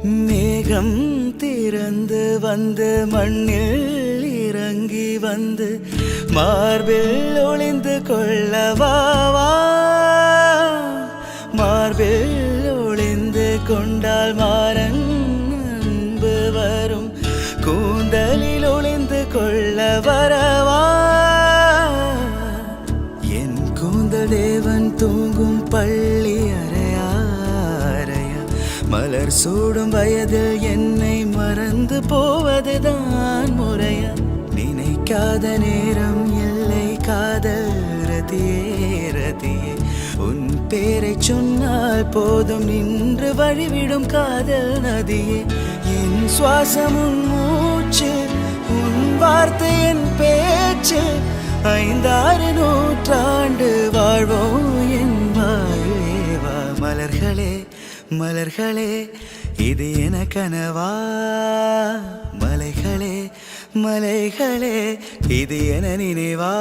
மேகம் திறந்து வந்து மண்ணில் இறங்கி வந்து மார்பில் ஒளிந்து கொள்ளவாவா. மார்பில் ஒளிந்து கொண்டால் மாறன் அன்பு வரும். கூந்தலில் ஒளிந்து கொள்ள வரவா. என் கூந்தல் தேவன் தூங்கும் பள்ளி அறையா அறையா. மலர் சூடும் வயதில் என்னை மறந்து போவதுதான் முறையா. நினைக்காத நேரம் இல்லை காதல் ரதியே ரதியே. உன் பேரை சொன்னால் போதும் நின்று வழிவிடும் காதல் நதியே. என் சுவாசம் உன் மூச்சு, உன் வார்த்தை என் பேச்சு. 5-6 நூற்றாண்டு வாழ்வோம் என் வாழ்வேவா. மலர்களே மலர்களே இது என கனவா. மலைகளே மலைகளே இது என நினைவா.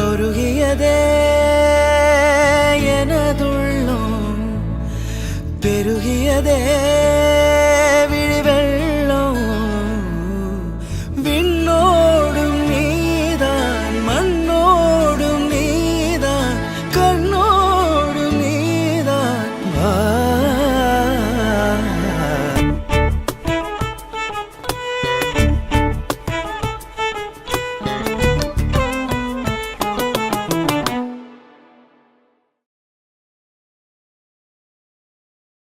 உருகியதே எனதுள்ளம் பெருகியதே